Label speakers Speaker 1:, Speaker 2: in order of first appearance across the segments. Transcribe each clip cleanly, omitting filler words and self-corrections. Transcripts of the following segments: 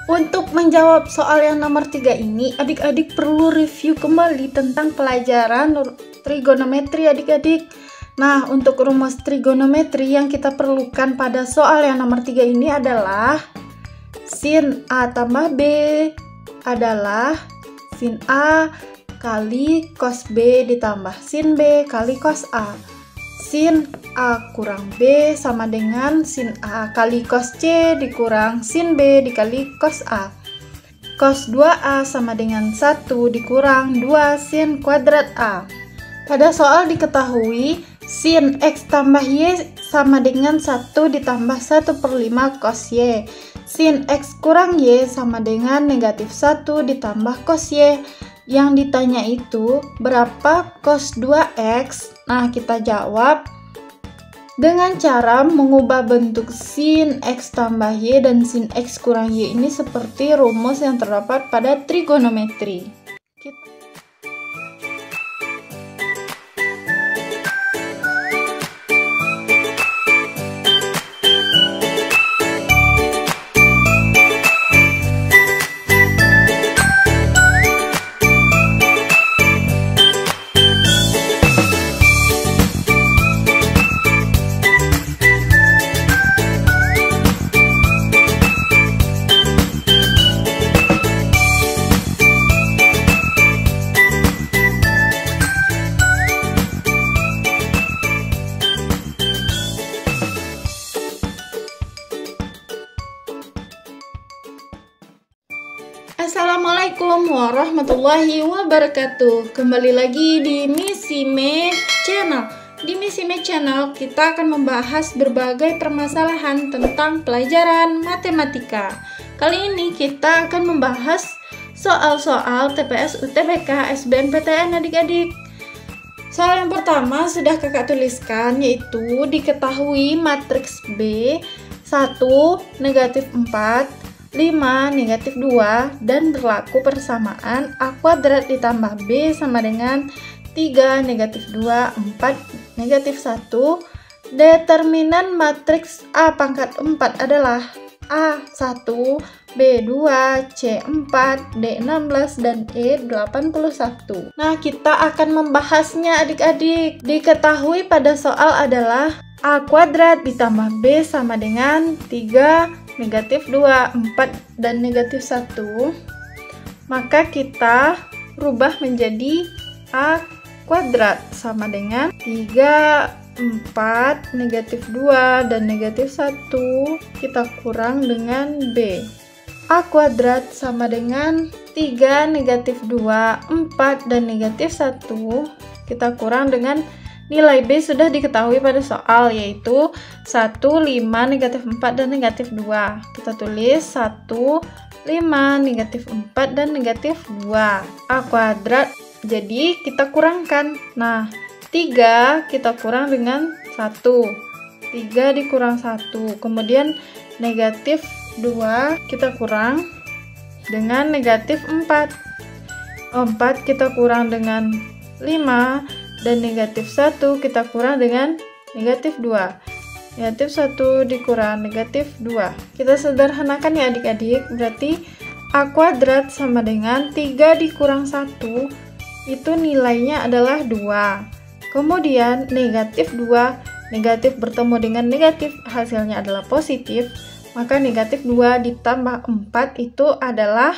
Speaker 1: Untuk menjawab soal yang nomor 3 ini, adik-adik perlu review kembali tentang pelajaran trigonometri adik-adik. Nah, untuk rumus trigonometri yang kita perlukan pada soal yang nomor 3 ini adalah sin A tambah B adalah sin A kali cos B ditambah sin B kali cos A. Sin A kurang B sama dengan sin A kali cos C dikurang sin B dikali cos A. Cos 2A sama dengan 1 dikurang 2 sin kuadrat A. Pada soal diketahui sin X tambah Y sama dengan 1 ditambah 1/5 cos Y. Sin X kurang Y sama dengan negatif 1 ditambah cos Y. Yang ditanya itu berapa cos 2X? Nah, kita jawab dengan cara mengubah bentuk sin X tambah Y dan sin X kurang Y ini seperti rumus yang terdapat pada trigonometri. Assalamualaikum warahmatullahi wabarakatuh. Kembali lagi di Misime Channel. Di Misime Channel kita akan membahas berbagai permasalahan tentang pelajaran matematika. Kali ini kita akan membahas soal-soal TPS UTBK SBMPTN adik-adik. Soal yang pertama sudah kakak tuliskan, yaitu diketahui matriks B 1, negatif 4, 5, negatif 2, dan berlaku persamaan A kuadrat ditambah B sama dengan 3, negatif 2, 4, negatif 1. Determinan matriks A pangkat 4 adalah A1, B2, C4, D16, dan E81. Nah, kita akan membahasnya adik-adik. Diketahui pada soal adalah A kuadrat ditambah B sama dengan 3, negatif 2, 4, dan negatif 1. Maka kita rubah menjadi A kuadrat sama dengan 3, 4, negatif 2, dan negatif 1. Kita kurang dengan B. A kuadrat sama dengan 3, negatif 2, 4, dan negatif 1. Kita kurang dengan nilai B sudah diketahui pada soal, yaitu 1, 5, negatif 4, dan negatif 2. Kita tulis 1, 5, negatif 4, dan negatif 2. A kuadrat, jadi kita kurangkan. Nah, 3 kita kurang dengan 1. 3 dikurang 1. Kemudian negatif 2 kita kurang dengan negatif 4. 4 kita kurang dengan 5. Dan negatif 1 kita kurang dengan negatif 2. Negatif 1 dikurang negatif 2. Kita sederhanakan ya adik-adik. Berarti A kuadrat sama dengan 3 dikurang 1. Itu nilainya adalah 2. Kemudian negatif 2. Negatif bertemu dengan negatif. Hasilnya adalah positif. Maka negatif 2 ditambah 4 itu adalah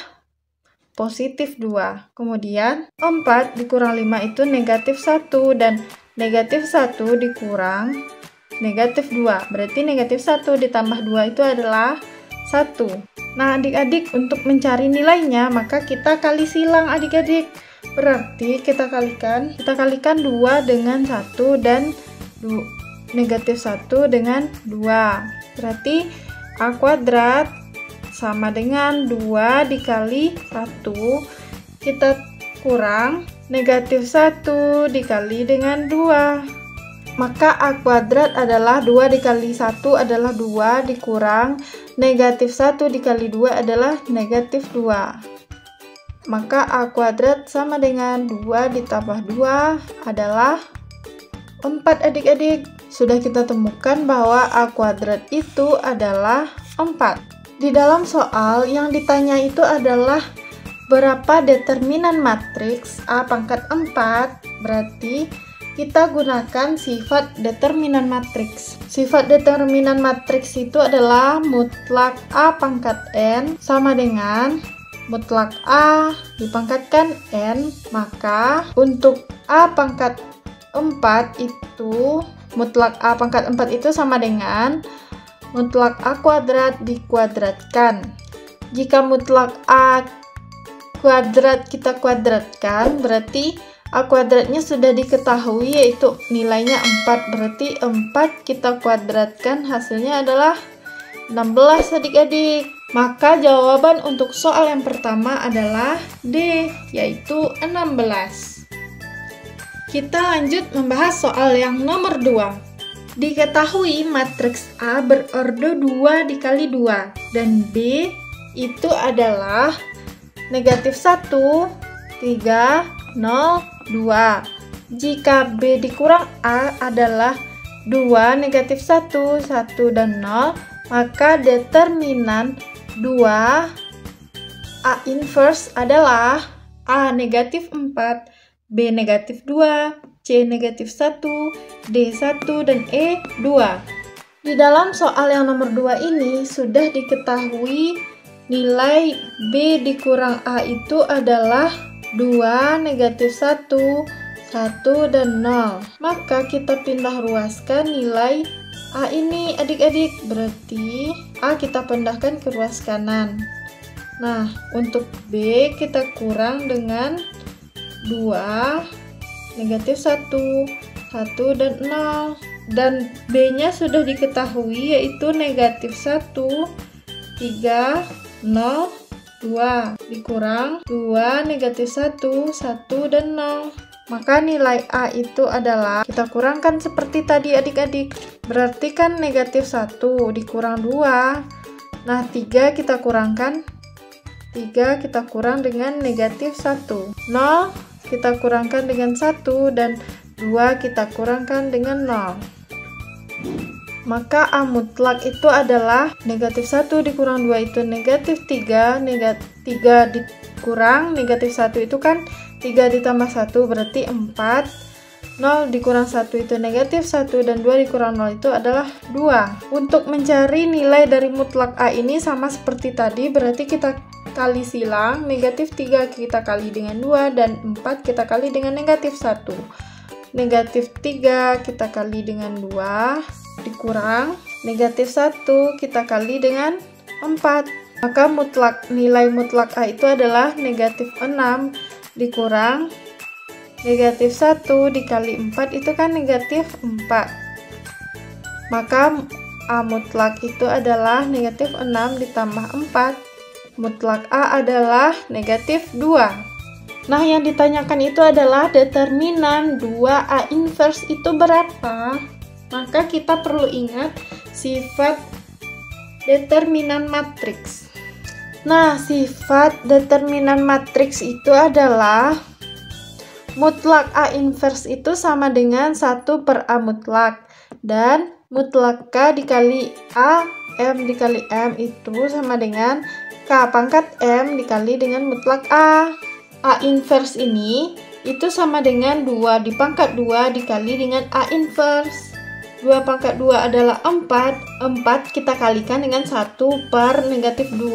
Speaker 1: positif 2. Kemudian 4 dikurang 5 itu negatif 1, dan negatif 1 dikurang negatif 2. Berarti negatif 1 ditambah 2 itu adalah 1. Nah, adik-adik, untuk mencari nilainya maka kita kali silang adik-adik. Berarti kita kalikan 2 dengan 1 dan negatif 1 dengan 2. Berarti A kuadrat sama dengan 2 dikali 1, kita kurang negatif 1 dikali dengan 2. Maka A kuadrat adalah 2 dikali 1 adalah 2 dikurang negatif 1 dikali 2 adalah negatif 2. Maka A kuadrat sama dengan 2 ditambah 2 adalah 4 adik-adik. Sudah kita temukan bahwa A kuadrat itu adalah 4. Di dalam soal yang ditanya itu adalah berapa determinan matriks A pangkat 4, berarti kita gunakan sifat determinan matriks. Sifat determinan matriks itu adalah mutlak A pangkat N sama dengan mutlak A dipangkatkan N, maka untuk A pangkat 4 itu, mutlak A pangkat 4 itu sama dengan mutlak A kuadrat dikuadratkan. Jika mutlak A kuadrat kita kuadratkan, berarti A kuadratnya sudah diketahui, yaitu nilainya 4. Berarti 4 kita kuadratkan, hasilnya adalah 16 adik-adik. Maka jawaban untuk soal yang pertama adalah D, yaitu 16. Kita lanjut membahas soal yang nomor 2. Diketahui matriks A berorde 2 dikali 2 dan B itu adalah negatif 1, 3, 0, 2. Jika B dikurang A adalah 2, negatif 1, 1, dan 0, maka determinan 2 A inverse adalah A negatif 4, B negatif 2, C negatif 1, D 1, dan E 2. Di dalam soal yang nomor 2 ini sudah diketahui nilai B dikurang A itu adalah 2, negatif 1, 1, dan 0. Maka kita pindah ruaskan nilai A ini adik-adik. Berarti A kita pindahkan ke ruas kanan. Nah, untuk B kita kurang dengan 2, negatif 1, 1, dan 0. Dan B-nya sudah diketahui, yaitu negatif 1, 3, 0, 2 dikurang 2, negatif 1, 1, dan 0. Maka nilai A itu adalah, kita kurangkan seperti tadi adik-adik. Berarti kan negatif 1 dikurang 2. Nah, 3 kita kurangkan. 3 kita kurang dengan negatif 1. 0 kita kurangkan dengan 1. Dan 2 kita kurangkan dengan 0. Maka A mutlak itu adalah negatif 1 dikurang 2 itu negatif 3. Negatif 3 dikurang negatif 1 itu kan 3 ditambah 1 berarti 4. 0 dikurang 1 itu negatif 1, dan 2 dikurang 0 itu adalah 2. Untuk mencari nilai dari mutlak A ini sama seperti tadi, berarti kita kali silang. Negatif 3 kita kali dengan 2, dan 4 kita kali dengan negatif 1. Negatif 3 kita kali dengan 2 dikurang negatif 1 kita kali dengan 4. Maka nilai mutlak A itu adalah negatif 6 dikurang negatif 1 dikali 4 itu kan negatif 4. Maka A mutlak itu adalah negatif 6 ditambah 4. Mutlak A adalah negatif 2. Nah, yang ditanyakan itu adalah determinan 2A inverse itu berapa? Maka kita perlu ingat sifat determinan matriks. Nah, sifat determinan matriks itu adalah mutlak A inverse itu sama dengan 1 per A mutlak. Dan mutlak K dikali A M dikali M itu sama dengan K pangkat M dikali dengan mutlak A. A inverse ini itu sama dengan 2 dipangkat 2 dikali dengan A inverse. 2 pangkat 2 adalah 4. 4 kita kalikan dengan 1 per negatif 2.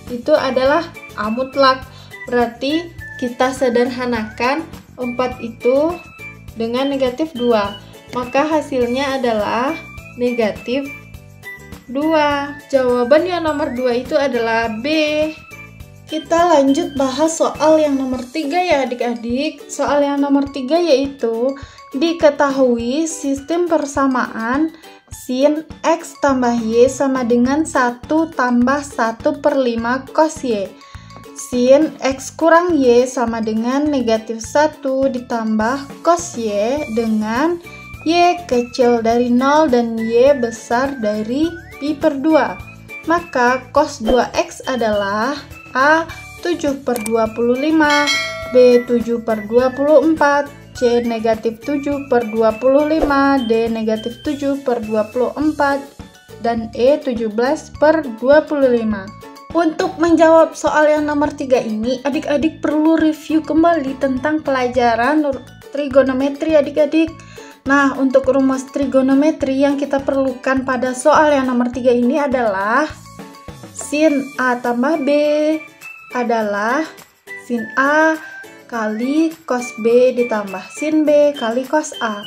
Speaker 1: Itu adalah A mutlak. Berarti kita sederhanakan 4 itu dengan negatif 2. Maka hasilnya adalah negatif 2. Jawaban yang nomor 2 itu adalah B. Kita lanjut bahas soal yang nomor 3 ya adik-adik. Soal yang nomor 3 yaitu diketahui sistem persamaan sin X tambah Y sama dengan 1 tambah 1 per 5 cos Y. Sin X kurang Y sama dengan negatif 1 ditambah cos Y dengan Y kecil dari 0 dan Y besar dari pi per 2. Maka cos 2X adalah A 7 per 25, B 7 per 24, C negatif 7 per 25, D negatif 7 per 24. dan E 17/25. Untuk menjawab soal yang nomor 3 ini, adik-adik perlu review kembali tentang pelajaran trigonometri adik-adik. Nah, untuk rumus trigonometri yang kita perlukan pada soal yang nomor 3 ini adalah sin A tambah B adalah sin A kali cos B ditambah sin B kali cos A.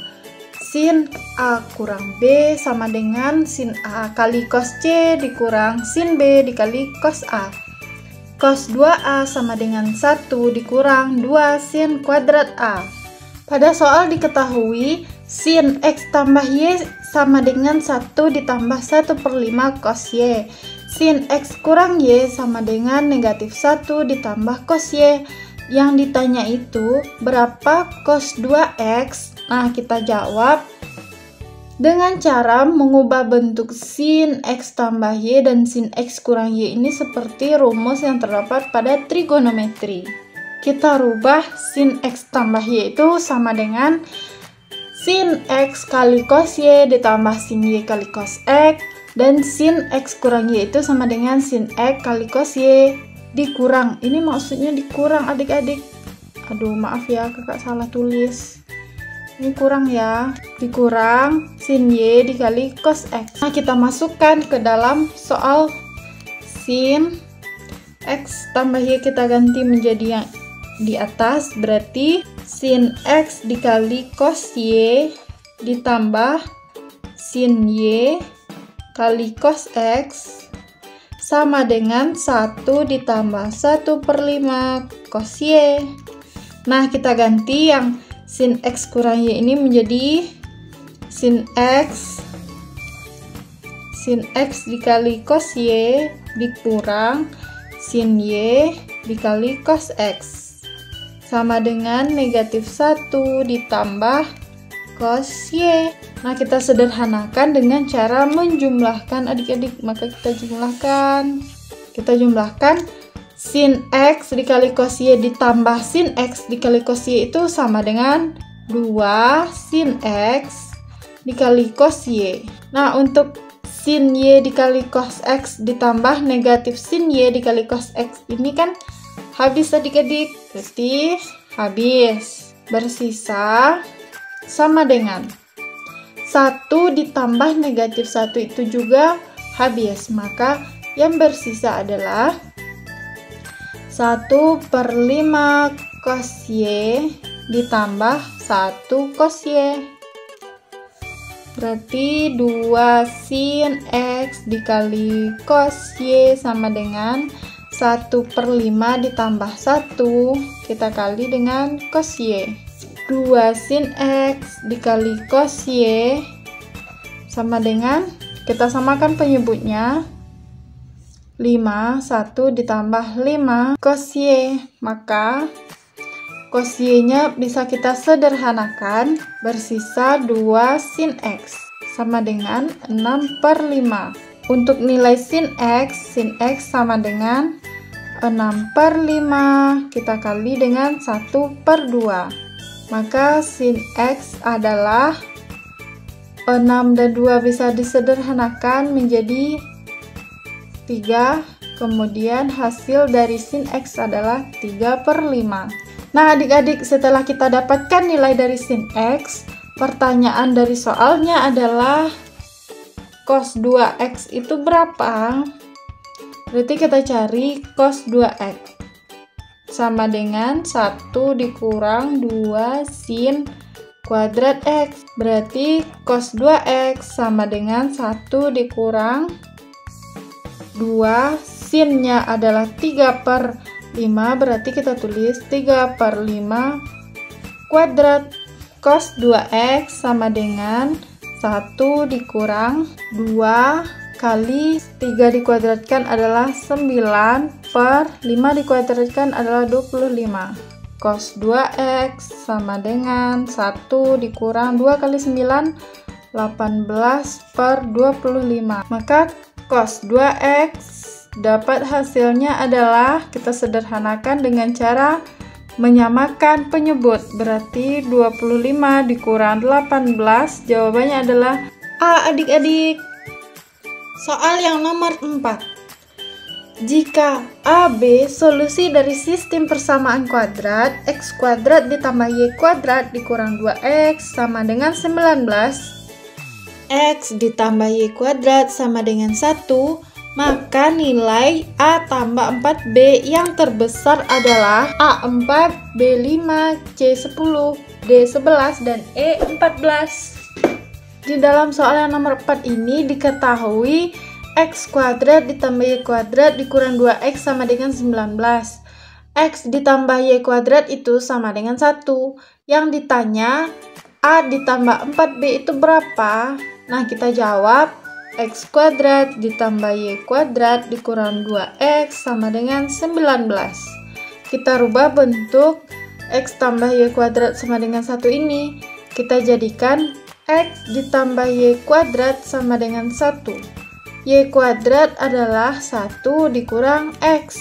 Speaker 1: Sin A kurang B sama dengan sin A kali cos C dikurang sin B dikali cos A. Cos 2A sama dengan 1 dikurang 2 sin kuadrat A. Pada soal diketahui sin X tambah Y sama dengan 1 ditambah 1/5 cos Y. Sin X kurang Y sama dengan negatif 1 ditambah cos Y. Yang ditanya itu berapa cos 2X? Nah, kita jawab dengan cara mengubah bentuk sin X tambah Y dan sin X kurang Y ini seperti rumus yang terdapat pada trigonometri. Kita rubah sin X tambah Y itu sama dengan sin X kali cos Y ditambah sin Y kali cos X, dan sin X kurang Y itu sama dengan sin X kali cos Y dikurang. Ini maksudnya dikurang adik-adik. Aduh, maaf ya, kakak salah tulis. Ini kurang ya, dikurang sin Y dikali cos X. Nah, kita masukkan ke dalam soal sin X tambah Y kita ganti menjadi yang di atas, berarti sin X dikali cos Y ditambah sin Y kali cos X sama dengan 1 ditambah 1/5 cos Y. Nah, kita ganti yang sin X kurang Y ini menjadi sin X dikali cos Y dikurang sin Y dikali cos X sama dengan negatif 1 ditambah cos Y. Nah, kita sederhanakan dengan cara menjumlahkan adik-adik. Maka kita jumlahkan sin X dikali cos Y ditambah sin X dikali cos Y itu sama dengan 2 sin X dikali cos Y. Nah, untuk sin Y dikali cos X ditambah negatif sin Y dikali cos X ini kan habis adik-adik, berarti habis. Bersisa sama dengan 1 ditambah negatif 1 itu juga habis. Maka yang bersisa adalah 1/5 cos Y ditambah 1 cos Y. Berarti 2 sin X dikali cos Y sama dengan 1/5 ditambah 1 kita kali dengan cos Y. 2 sin X dikali cos Y sama dengan, kita samakan penyebutnya, 5, 1 ditambah 5 cos Y. Maka cos Y nya bisa kita sederhanakan, bersisa 2 sin X sama dengan 6/5. Untuk nilai sin X sama dengan 6/5 kita kali dengan 1/2. Maka sin X adalah 6 dan 2 bisa disederhanakan menjadi 3. Kemudian hasil dari sin X adalah 3/5. Nah, adik-adik, setelah kita dapatkan nilai dari sin X, pertanyaan dari soalnya adalah cos 2X itu berapa? Berarti kita cari cos 2X sama dengan 1 dikurang 2 sin kuadrat X. Berarti cos 2X sama dengan 1 dikurang 2, sinnya adalah 3/5, berarti kita tulis 3/5 kuadrat. Cos 2X sama dengan 1 dikurang 2 kali 3 dikuadratkan adalah 9/5 dikuadratkan adalah 25. Cos 2X sama dengan 1 dikurang 2 kali 9, 18/25. Maka cos 2X dapat hasilnya adalah, kita sederhanakan dengan cara menyamakan penyebut. Berarti 25 dikurang 18, jawabannya adalah A adik-adik. Soal yang nomor 4. Jika AB solusi dari sistem persamaan kuadrat, x kuadrat ditambah y kuadrat dikurang 2x sama dengan 19, x ditambah y kuadrat sama dengan 1, maka nilai A tambah 4B yang terbesar adalah A4, B5, C10, D11, dan E14. Di dalam soal yang nomor 4 ini diketahui x kuadrat ditambah y kuadrat dikurang 2x sama dengan 19. X ditambah y kuadrat itu sama dengan 1. Yang ditanya A ditambah 4B itu berapa? Nah, kita jawab x kuadrat ditambah y kuadrat dikurang 2x sama dengan 19. Kita rubah bentuk x tambah y kuadrat sama dengan 1 ini. Kita jadikan x ditambah y kuadrat sama dengan 1. Y kuadrat adalah 1 dikurang x.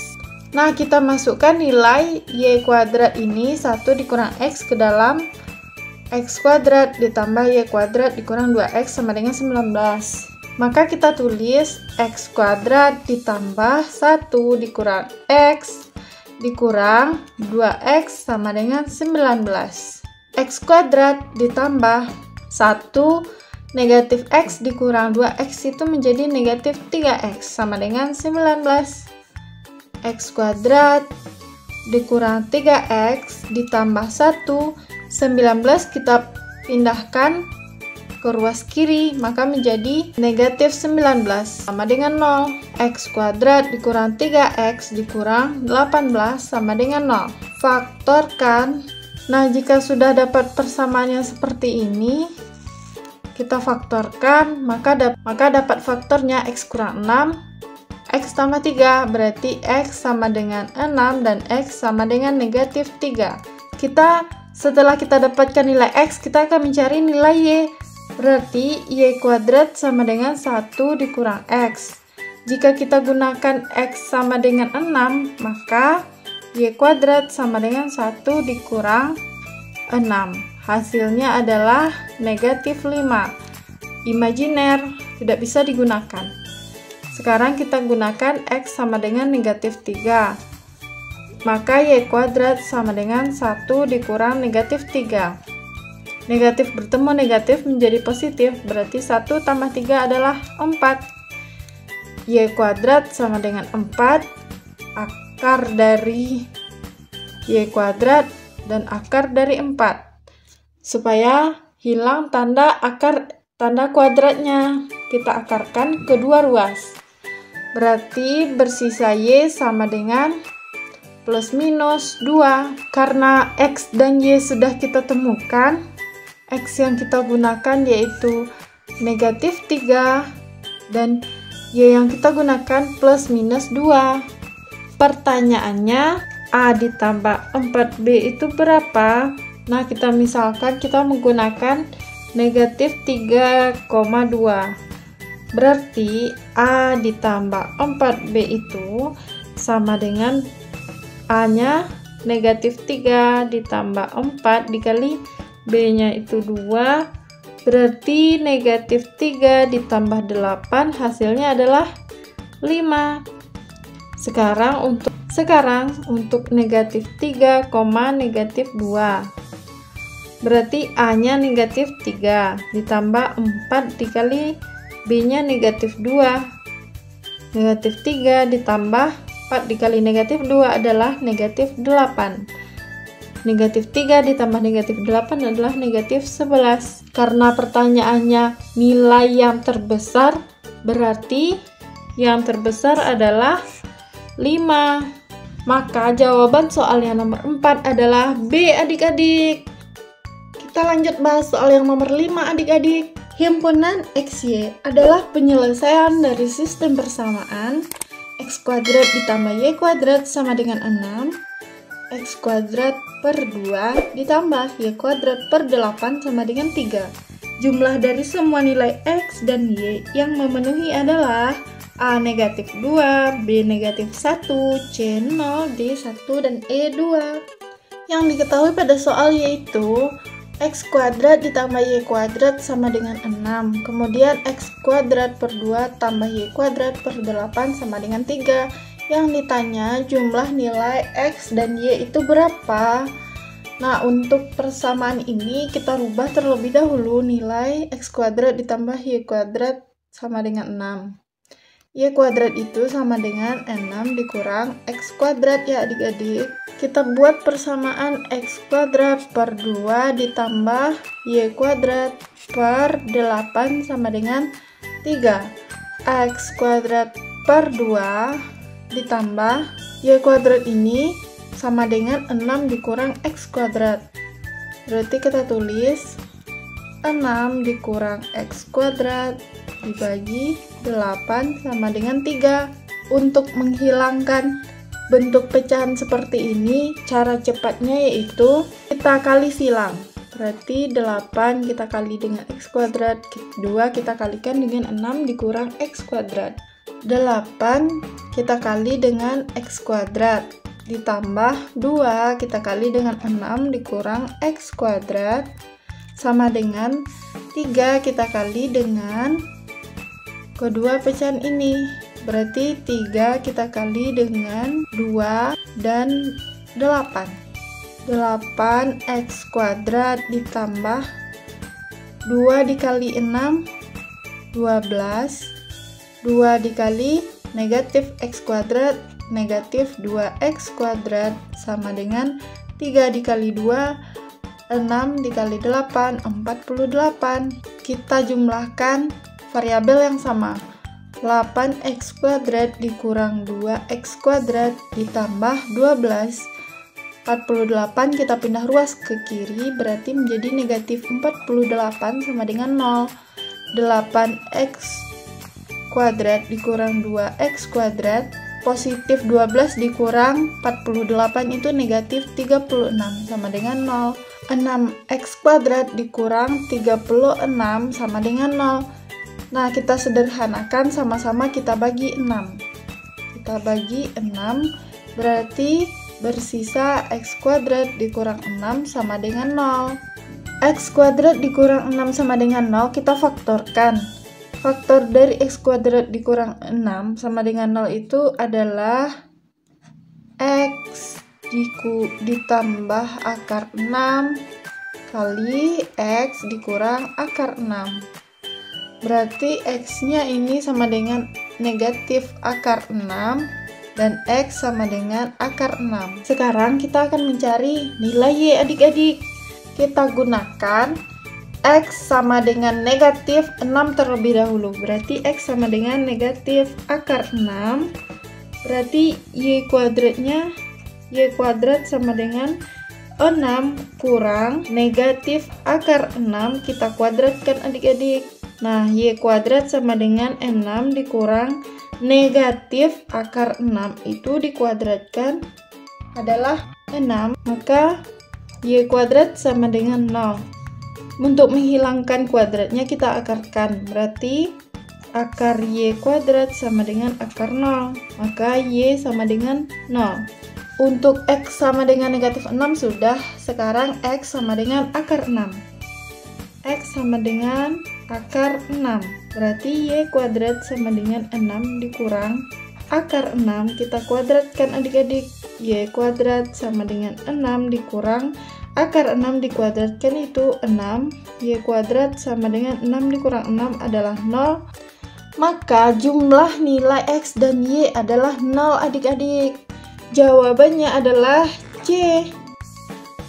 Speaker 1: Nah, kita masukkan nilai y kuadrat ini 1 dikurang x ke dalam x kuadrat ditambah y kuadrat dikurang 2x sama dengan 19. Maka kita tulis x kuadrat ditambah 1 dikurang x dikurang 2x sama dengan 19. X kuadrat ditambah 1 negatif x dikurang 2x itu menjadi negatif 3x sama dengan 19. X kuadrat dikurang 3x ditambah 1, 19 kita pindahkan ke ruas kiri, maka menjadi negatif 19 sama dengan 0. X kuadrat dikurang 3x dikurang 18 sama dengan 0. Faktorkan. Nah, jika sudah dapat persamaannya seperti ini, kita faktorkan, maka dapat faktornya x kurang 6, x tambah 3, berarti x sama dengan 6 dan x sama dengan negatif 3. Setelah kita dapatkan nilai x, kita akan mencari nilai y. Berarti y kuadrat sama dengan 1 dikurang x. Jika kita gunakan x sama dengan 6, maka y kuadrat sama dengan 1 dikurang 6. Hasilnya adalah negatif 5. Imajiner, tidak bisa digunakan. Sekarang kita gunakan x sama dengan negatif 3. Maka y kuadrat sama dengan 1 dikurang negatif 3. Negatif bertemu negatif menjadi positif, berarti 1 tambah 3 adalah 4. Y kuadrat sama dengan 4, akar dari y kuadrat dan akar dari 4. Supaya hilang tanda kuadratnya, kita akarkan kedua ruas. Berarti bersisa y sama dengan plus minus 2. Karena x dan y sudah kita temukan, x yang kita gunakan yaitu negatif 3 dan y yang kita gunakan plus minus 2. Pertanyaannya, A ditambah 4B itu berapa? Nah, misalkan kita menggunakan negatif 3,2. Berarti A ditambah 4B itu sama dengan A-nya negatif 3 ditambah 4 dikali B-nya itu 2, berarti negatif 3 ditambah 8 hasilnya adalah 5. Sekarang untuk negatif 3, negatif 2. Berarti A-nya negatif 3 ditambah 4 dikali B-nya negatif 2. Negatif 3 ditambah 4 dikali negatif 2 adalah negatif 8. Negatif 3 ditambah negatif 8 adalah negatif 11. Karena pertanyaannya nilai yang terbesar, berarti yang terbesar adalah 5. Maka jawaban soal yang nomor 4 adalah B, adik-adik. Kita lanjut bahas soal yang nomor 5, adik-adik. Himpunan XY adalah penyelesaian dari sistem persamaan x kuadrat ditambah y kuadrat sama dengan 6, x kuadrat per 2 ditambah y kuadrat per 8 sama dengan 3. Jumlah dari semua nilai x dan y yang memenuhi adalah A negatif 2, B negatif 1, C 0, D 1, dan E 2. Yang diketahui pada soal yaitu X kuadrat ditambah Y kuadrat sama dengan 6. Kemudian X kuadrat per 2 tambah Y kuadrat per 8 sama dengan 3. Yang ditanya jumlah nilai X dan Y itu berapa? Nah, untuk persamaan ini kita rubah terlebih dahulu. Nilai X kuadrat ditambah Y kuadrat sama dengan 6. Y kuadrat itu sama dengan 6 dikurang X kuadrat ya adik-adik. Kita buat persamaan X kuadrat per 2 ditambah Y kuadrat per 8 sama dengan 3. X kuadrat per 2 ditambah Y kuadrat ini sama dengan 6 dikurang X kuadrat. Berarti kita tulis 6 dikurang X kuadrat dibagi 8 sama dengan 3. Untuk menghilangkan bentuk pecahan seperti ini, cara cepatnya yaitu kita kali silang. Berarti 8 kita kali dengan X kuadrat, 2 kita kalikan dengan 6 dikurang X kuadrat. 8 kita kali dengan X kuadrat ditambah 2 kita kali dengan 6 dikurang X kuadrat sama dengan 3 kita kali dengan kedua pecahan ini. Berarti 3 kita kali dengan 2 dan 8. 8X kuadrat ditambah 2 dikali 6 12. 2 dikali negatif X kuadrat negatif 2X kuadrat sama dengan 3 dikali 2 6 dikali 8 48. Kita jumlahkan variabel yang sama. 8X kuadrat dikurang 2X kuadrat ditambah 12. 48 kita pindah ruas ke kiri berarti menjadi negatif 48 sama dengan 0. 8X kuadrat dikurang 2X kuadrat, positif 12 dikurang 48 itu negatif 36 sama dengan 0. 6X kuadrat dikurang 36 sama dengan 0. Nah, kita sederhanakan sama-sama kita bagi 6. Kita bagi 6 berarti bersisa X kuadrat dikurang 6 sama dengan 0. X kuadrat dikurang 6 sama dengan 0 kita faktorkan. Faktor dari X kuadrat dikurang 6 sama dengan 0 itu adalah X ditambah akar 6 kali X dikurang akar 6. Berarti X-nya ini sama dengan negatif akar 6 dan X sama dengan akar 6. Sekarang kita akan mencari nilai Y adik-adik. Kita gunakan X sama dengan negatif 6 terlebih dahulu. Berarti X sama dengan negatif akar 6. Berarti Y kuadratnya, Y kuadrat sama dengan 6 kurang negatif akar 6. Kita kuadratkan adik-adik. Nah, Y kuadrat sama dengan 6 dikurang negatif akar 6 itu dikuadratkan adalah 6. Maka Y kuadrat sama dengan 0. Untuk menghilangkan kuadratnya kita akarkan. Berarti akar Y kuadrat sama dengan akar 0. Maka Y sama dengan 0. Untuk X sama dengan negatif 6 sudah. Sekarang X sama dengan akar 6. X sama dengan akar 6. Berarti Y kuadrat sama dengan 6 dikurang akar 6. Kita kuadratkan adik-adik. Y kuadrat sama dengan 6 dikurang akar 6 dikuadratkan itu 6. Y kuadrat sama dengan 6 dikurang 6 adalah 0. Maka jumlah nilai X dan Y adalah 0 adik-adik. Jawabannya adalah C.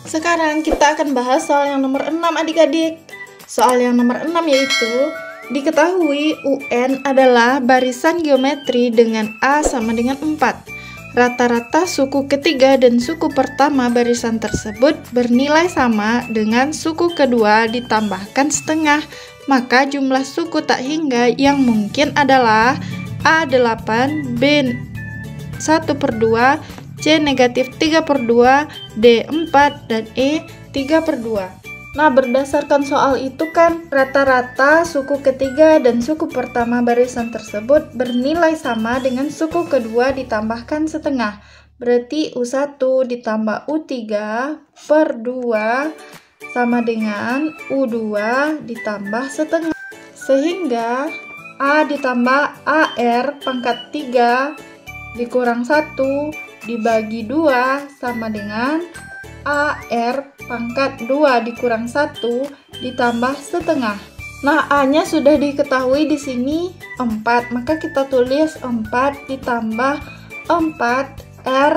Speaker 1: Sekarang kita akan bahas soal yang nomor 6 adik-adik. Soal yang nomor 6 yaitu diketahui UN adalah barisan geometri dengan A sama dengan 4. Rata-rata suku ketiga dan suku pertama barisan tersebut bernilai sama dengan suku kedua ditambahkan setengah. Maka jumlah suku tak hingga yang mungkin adalah A8, B1/2, C negatif 3/2, D4, dan E3/2. Nah, berdasarkan soal itu kan rata-rata suku ketiga dan suku pertama barisan tersebut bernilai sama dengan suku kedua ditambahkan setengah. Berarti U1 ditambah U3 per 2 sama dengan U2 ditambah setengah. Sehingga A ditambah AR pangkat 3 dikurang 1 dibagi 2 sama dengan AR pangkat 2 dikurang 1 ditambah setengah. Nah, A-nya sudah diketahui di sini 4, maka kita tulis 4 ditambah 4 R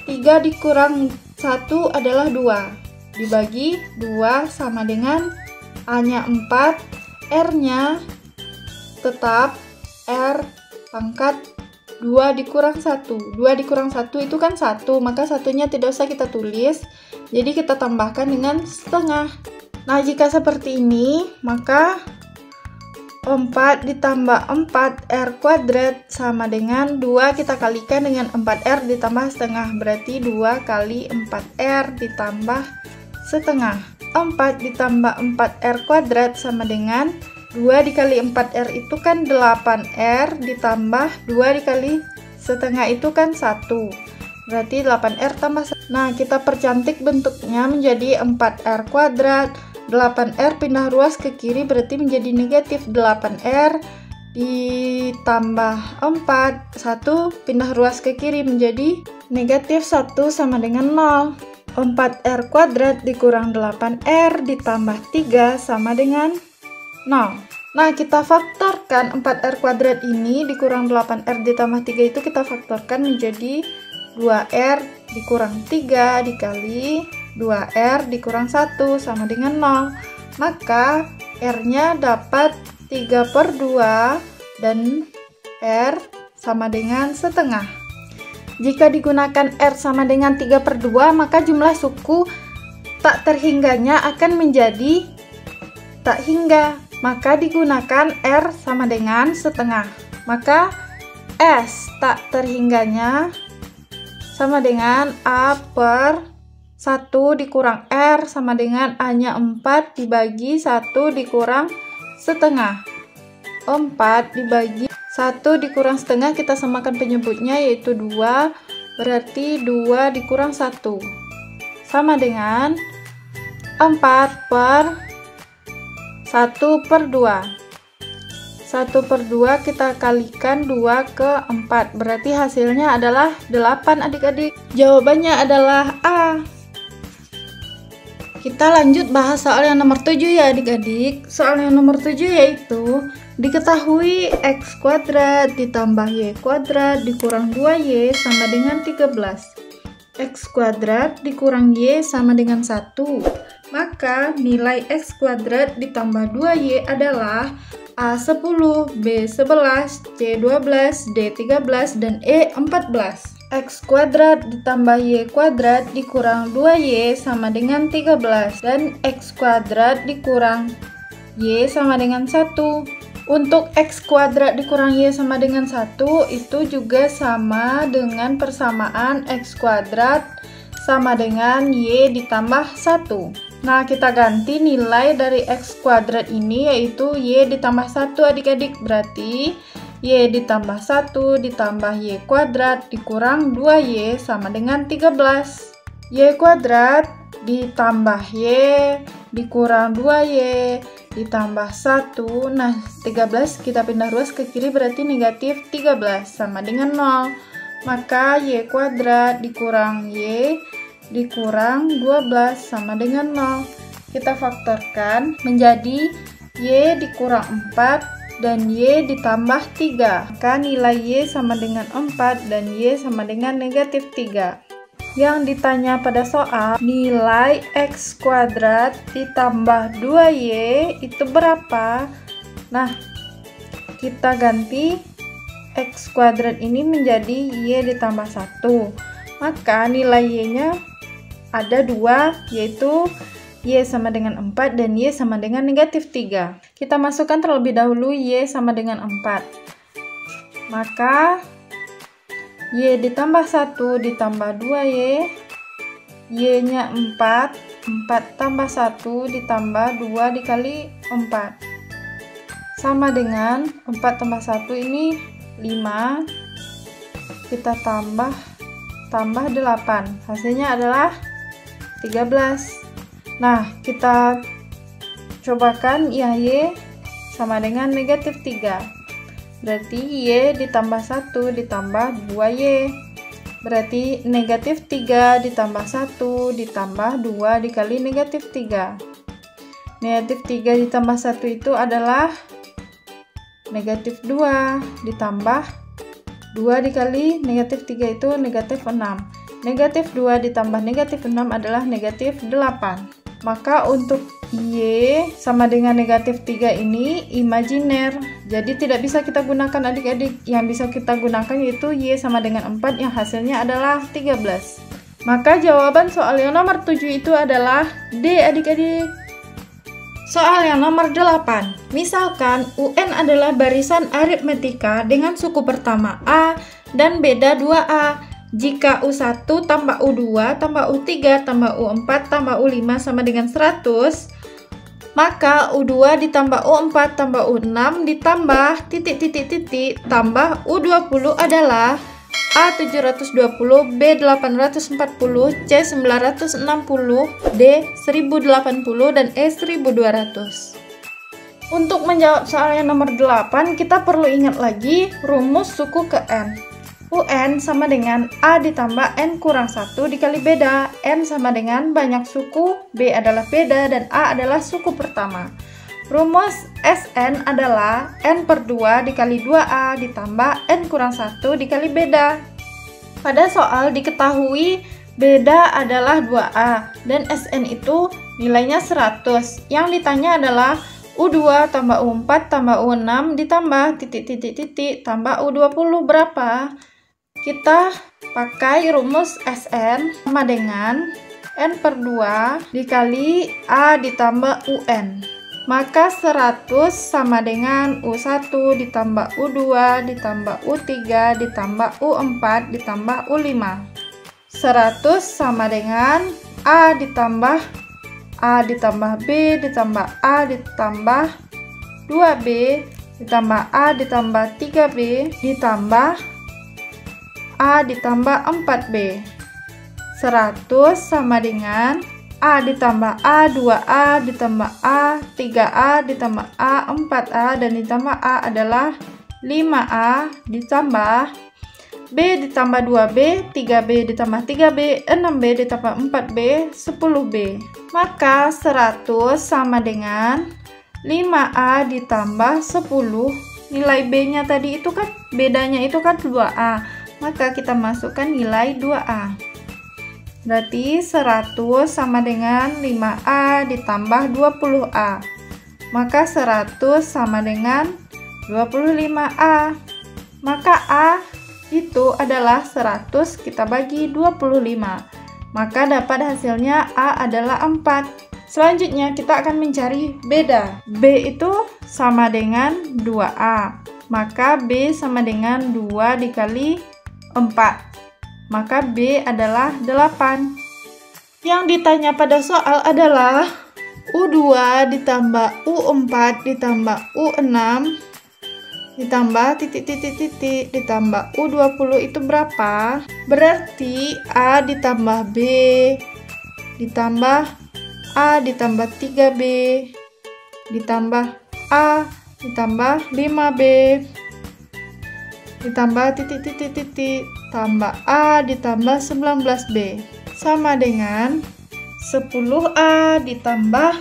Speaker 1: 3 dikurang 1 adalah 2 dibagi 2 sama dengan A-nya 4, R-nya tetap R pangkat 2 dikurang 1. 2 dikurang 1 itu kan 1, maka satunya tidak usah kita tulis. Jadi kita tambahkan dengan setengah. Nah, jika seperti ini, maka 4 ditambah 4R kuadrat sama dengan 2 kita kalikan dengan 4R ditambah setengah. Berarti 2 kali 4R ditambah setengah. 4 ditambah 4R kuadrat sama dengan 2 dikali 4R itu kan 8R ditambah 2 dikali setengah itu kan 1. Berarti 8R tambah 1. Nah, kita percantik bentuknya menjadi 4R kuadrat. 8R pindah ruas ke kiri berarti menjadi negatif 8R ditambah 4. 1 pindah ruas ke kiri menjadi negatif 1 sama dengan 0. 4R kuadrat dikurang 8R ditambah 3 sama dengan 0. Nah, kita faktorkan 4R kuadrat ini dikurang 8R ditambah 3 itu kita faktorkan menjadi 2R dikurang 3 dikali 2R dikurang 1 sama dengan 0. Maka R-nya dapat 3/2 dan R sama dengan setengah. Jika digunakan R sama dengan 3/2, maka jumlah suku tak terhingganya akan menjadi tak hingga. Maka digunakan R sama dengan setengah. Maka S tak terhingganya sama dengan A per 1 dikurang R sama dengan A-nya 4 dibagi 1 dikurang setengah. 4 dibagi 1 dikurang setengah kita samakan penyebutnya yaitu 2. Berarti 2 dikurang 1 sama dengan 4 per 1/2. 1/2 kita kalikan 2 ke 4. Berarti hasilnya adalah 8 adik-adik. Jawabannya adalah A. Kita lanjut bahas soal yang nomor 7 ya adik-adik. Soal yang nomor 7 yaitu diketahui X kuadrat ditambah Y kuadrat dikurang 2Y sama dengan 13. X kuadrat dikurang Y sama dengan 1. Maka nilai X kuadrat ditambah 2Y adalah A10, B11, C12, D13, dan E14. X kuadrat ditambah Y kuadrat dikurang 2Y sama dengan 13. Dan X kuadrat dikurang Y sama dengan 1. Untuk X kuadrat dikurang Y sama dengan 1 itu juga sama dengan persamaan X kuadrat sama dengan Y ditambah 1. Nah, kita ganti nilai dari X kuadrat ini yaitu Y ditambah 1 adik-adik. Berarti Y ditambah 1 ditambah Y kuadrat dikurang 2Y sama dengan 13. Y kuadrat ditambah Y dikurang 2Y ditambah 1. Nah, 13 kita pindah ruas ke kiri berarti negatif 13 sama dengan 0. Maka Y kuadrat dikurang Y dikurang 12 sama dengan 0. Kita faktorkan menjadi Y dikurang 4 dan Y ditambah 3. Maka nilai Y sama dengan 4 dan Y sama dengan negatif 3. Yang ditanya pada soal, nilai X kuadrat ditambah 2Y itu berapa? Nah, kita ganti X kuadrat ini menjadi Y ditambah 1. Maka nilai Y-nya ada 2, yaitu Y sama dengan 4 dan Y sama dengan negatif 3. Kita masukkan terlebih dahulu Y sama dengan 4. Maka Y ditambah 1 ditambah 2Y, Y-nya 4, 4 tambah 1 ditambah 2 dikali 4. Sama dengan 4 tambah 1 ini 5. Kita tambah 8. Hasilnya adalah 13. Nah, kita cobakan yang Y sama dengan negatif 3. Berarti Y ditambah 1 ditambah 2Y. Berarti negatif 3 ditambah 1 ditambah 2 dikali negatif 3. Negatif 3 ditambah 1 itu adalah negatif 2 ditambah 2 dikali negatif 3 itu negatif 6. Negatif 2 ditambah negatif 6 adalah negatif 8. Maka untuk Y sama dengan negatif 3 ini imajiner. Jadi tidak bisa kita gunakan adik-adik. Yang bisa kita gunakan yaitu Y sama dengan 4 yang hasilnya adalah 13. Maka jawaban soal yang nomor 7 itu adalah D adik-adik. Soal yang nomor 8. Misalkan UN adalah barisan aritmetika dengan suku pertama A dan beda 2A. Jika U1 tambah U2 tambah U3 tambah U4 tambah U5 sama dengan 100, maka U2 ditambah U4 tambah U6 ditambah titik tambah U20 adalah A720, B840, C960, D1080, dan E1200. Untuk menjawab soal yang nomor 8, kita perlu ingat lagi rumus suku ke N. UN sama dengan A ditambah N kurang 1 dikali beda. N sama dengan banyak suku, B adalah beda, dan A adalah suku pertama. Rumus SN adalah N per 2 dikali 2A ditambah N kurang 1 dikali beda. Pada soal diketahui beda adalah 2A dan SN itu nilainya 100. Yang ditanya adalah U2 tambah U4 tambah U6 ditambah titik tambah U20 berapa? Kita pakai rumus SN sama dengan N per 2 dikali A ditambah UN. Maka 100 sama dengan U1 ditambah U2 ditambah U3 ditambah U4 ditambah U5. 100 sama dengan A ditambah B ditambah A ditambah 2B ditambah A ditambah 3B ditambah A ditambah 4B. 100 sama dengan A ditambah A 2A ditambah A 3A ditambah A 4A dan ditambah A adalah 5A ditambah B ditambah 2B 3B ditambah 3B 6B ditambah 4B 10B. Maka 100 sama dengan 5A ditambah 10. Nilai B nya tadi itu kan bedanya itu kan 2A, maka kita masukkan nilai 2A. Berarti 100 sama dengan 5A ditambah 20A. Maka 100 sama dengan 25A. Maka A itu adalah 100 kita bagi 25. Maka dapat hasilnya A adalah 4. Selanjutnya kita akan mencari beda. B itu sama dengan 2A. Maka B sama dengan 2 dikali 4. Maka B adalah 8. Yang ditanya pada soal adalah U2 ditambah U4 ditambah U6 ditambah titik ditambah U20 itu berapa? Berarti A ditambah B ditambah A ditambah 3B ditambah A ditambah 5B ditambah titik tambah A ditambah 19B sama dengan 10A ditambah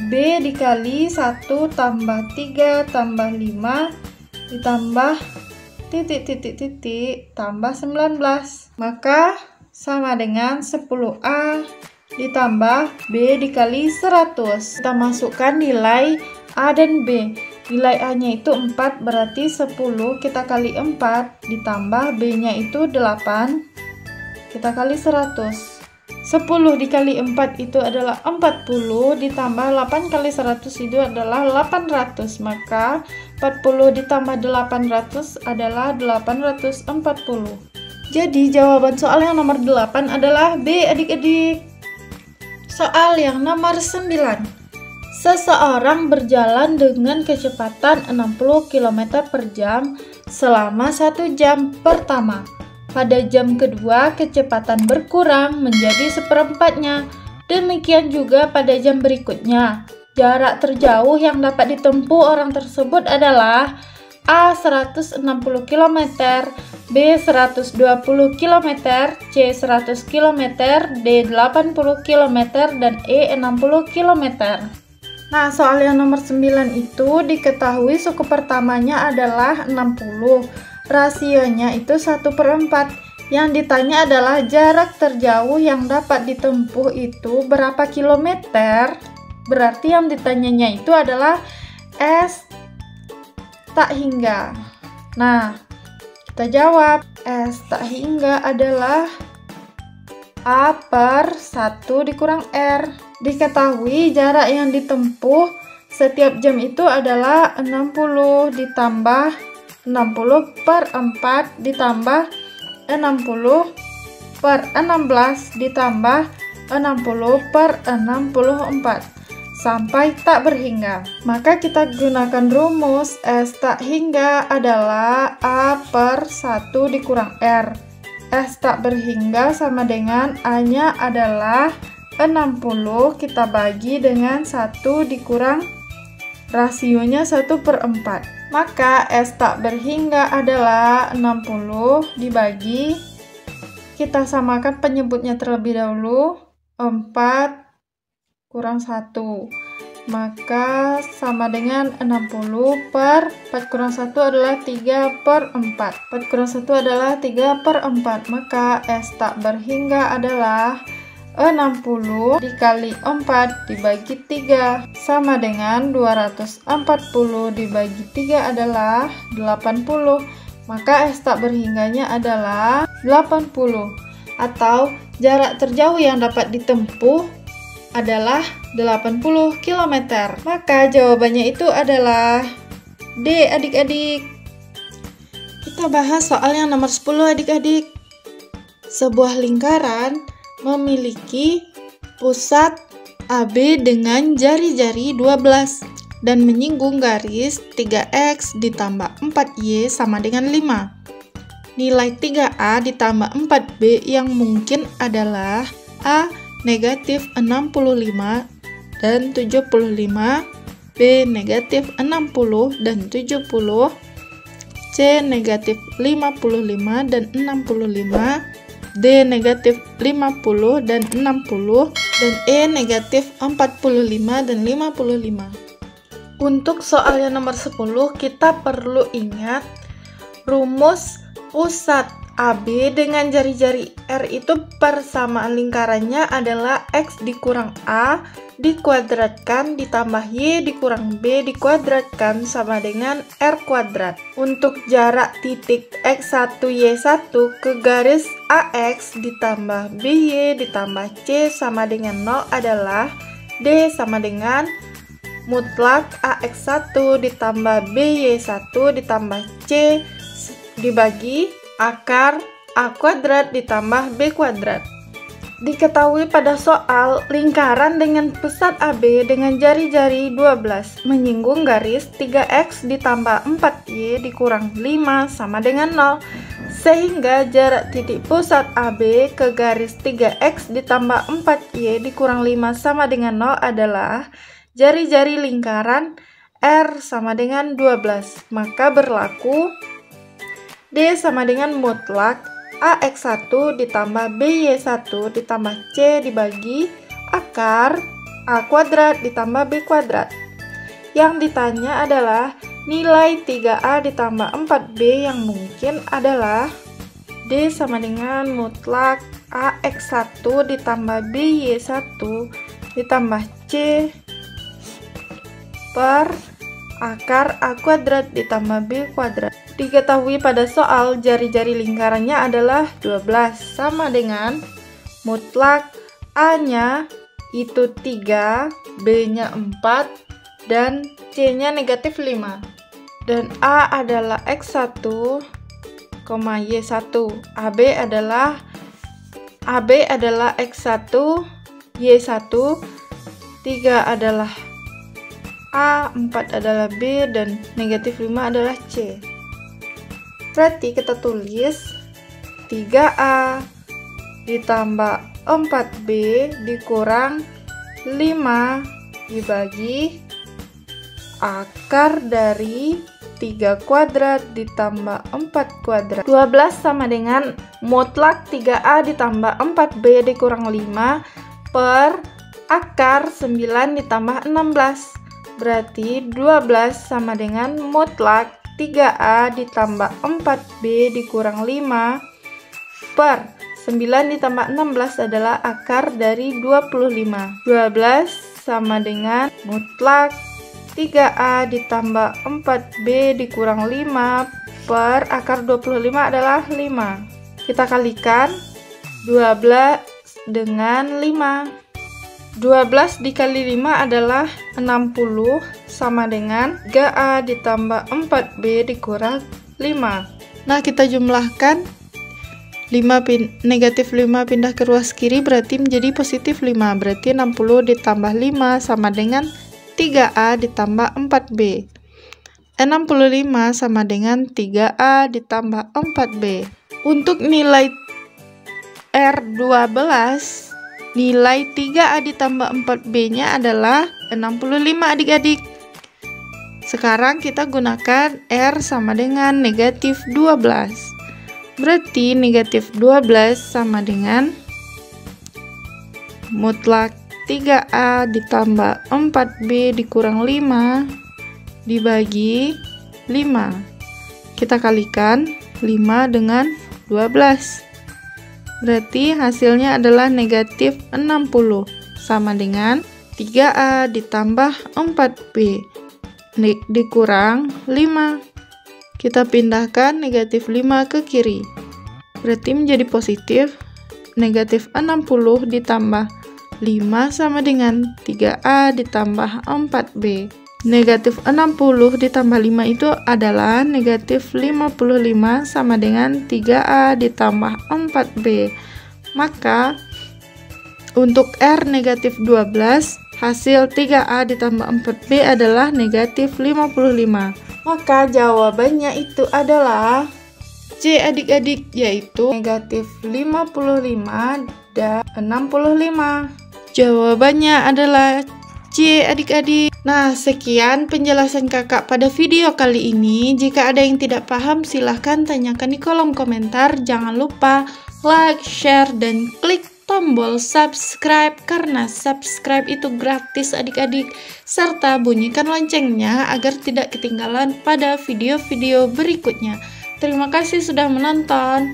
Speaker 1: B dikali 1 tambah 3 tambah 5 ditambah titik tambah 19. Maka sama dengan 10A ditambah B dikali 100. Kita masukkan nilai A dan B. Nilai A nya itu 4, berarti 10 kita kali 4 ditambah B nya itu 8 kita kali 100. 10 dikali 4 itu adalah 40 ditambah 8 kali 100 itu adalah 800. Maka 40 ditambah 800 adalah 840. Jadi jawaban soal yang nomor 8 adalah B adik-adik. Soal yang nomor 9. Seseorang berjalan dengan kecepatan 60 km per jam selama 1 jam pertama. Pada jam kedua, kecepatan berkurang menjadi seperempatnya. Demikian juga pada jam berikutnya. Jarak terjauh yang dapat ditempuh orang tersebut adalah A 160 km, B 120 km, C 100 km, D 80 km, dan E 60 km. Nah, soal yang nomor 9 itu diketahui suku pertamanya adalah 60. Rasionya itu 1/4. Yang ditanya adalah jarak terjauh yang dapat ditempuh itu berapa kilometer. Berarti yang ditanyanya itu adalah S tak hingga. Nah, kita jawab. S tak hingga adalah A/1 dikurang R. Diketahui jarak yang ditempuh setiap jam itu adalah 60 ditambah 60/4 ditambah 60/16 ditambah 60/64 sampai tak berhingga. Maka kita gunakan rumus S tak hingga adalah A/1 dikurang R. S tak berhingga sama dengan A-nya adalah 60 kita bagi dengan 1 dikurang rasionya 1/4. Maka S tak berhingga adalah 60 dibagi, kita samakan penyebutnya terlebih dahulu, 4 kurang 1. Maka sama dengan 60 per 4 kurang 1 adalah 3/4. 4 kurang 1 adalah 3/4. Maka S tak berhingga adalah 60 dikali 4 dibagi 3 sama dengan 240 dibagi 3 adalah 80. Maka S tak berhingganya adalah 80, atau jarak terjauh yang dapat ditempuh adalah 80 km. Maka jawabannya itu adalah D, adik-adik. Kita bahas soal yang nomor 10, adik-adik. Sebuah lingkaran memiliki pusat AB dengan jari-jari 12 dan menyinggung garis 3x ditambah 4y sama dengan 5. Nilai 3a ditambah 4b yang mungkin adalah A negatif 65 dan 75, B negatif 60 dan 70, C negatif 55 dan 65, D negatif 50 dan 60, dan E negatif 45 dan 55. Untuk soal yang nomor 10, kita perlu ingat rumus pusat AB dengan jari-jari R itu persamaan lingkarannya adalah X dikurang A dikuadratkan ditambah Y dikurang B dikuadratkan sama dengan R kuadrat. Untuk jarak titik X1 Y1 ke garis AX ditambah BY ditambah C sama dengan 0 adalah D sama dengan mutlak AX1 ditambah BY1 ditambah C dibagi akar A kuadrat ditambah B kuadrat. Diketahui pada soal lingkaran dengan pusat AB dengan jari-jari 12 menyinggung garis 3x ditambah 4y dikurang 5 sama dengan 0, sehingga jarak titik pusat AB ke garis 3x ditambah 4y dikurang 5 sama dengan 0 adalah jari-jari lingkaran R sama dengan 12. Maka berlaku D sama dengan mutlak AX1 ditambah BY1 ditambah C dibagi akar A kuadrat ditambah B kuadrat. Yang ditanya adalah nilai 3A ditambah 4B yang mungkin adalah D sama dengan mutlak AX1 ditambah BY1 ditambah C per akar A kuadrat ditambah B kuadrat. Diketahui pada soal jari-jari lingkarannya adalah 12 sama dengan mutlak A-nya itu 3, B-nya 4, dan C-nya negatif 5. Dan A adalah X1, Y1. AB adalah X1, Y1, 3 adalah A, 4 adalah B, dan negatif 5 adalah C. Berarti kita tulis 3A ditambah 4B dikurang 5 dibagi akar dari 3 kuadrat ditambah 4 kuadrat. 12 sama dengan mutlak 3A ditambah 4B dikurang 5 per akar 9 ditambah 16. Berarti 12 sama dengan mutlak 3A ditambah 4B dikurang 5 per 9 ditambah 16 adalah akar dari 25. 12 sama dengan mutlak 3A ditambah 4B dikurang 5 per akar 25 adalah 5. Kita kalikan 12 dengan 5. 12 dikali 5 adalah 60 sama dengan 3A ditambah 4B dikurang 5. Nah, kita jumlahkan negatif 5 pindah ke ruas kiri berarti menjadi positif 5. Berarti 60 ditambah 5 sama dengan 3A ditambah 4B. 65 sama dengan 3A ditambah 4B. Untuk nilai R12, nilai 3A ditambah 4B-nya adalah 65 adik-adik. Sekarang kita gunakan R sama dengan negatif 12. Berarti negatif 12 sama dengan mutlak 3A ditambah 4B dikurang 5 dibagi 5. Kita kalikan 5 dengan 12. Berarti hasilnya adalah negatif 60 sama dengan 3A ditambah 4B dikurang 5. Kita pindahkan negatif 5 ke kiri. Berarti menjadi positif negatif 60 ditambah 5 sama dengan 3A ditambah 4B. Negatif 60 ditambah 5 itu adalah negatif 55 sama dengan 3A ditambah 4B. Maka untuk R negatif 12, hasil 3A ditambah 4B adalah negatif 55. Maka jawabannya itu adalah C adik-adik, yaitu negatif 55 dan 65. Jawabannya adalah C adik-adik. Nah, sekian penjelasan kakak pada video kali ini. Jika ada yang tidak paham, silahkan tanyakan di kolom komentar. Jangan lupa like, share, dan klik tombol subscribe karena subscribe itu gratis adik-adik. Serta bunyikan loncengnya agar tidak ketinggalan pada video-video berikutnya. Terima kasih sudah menonton.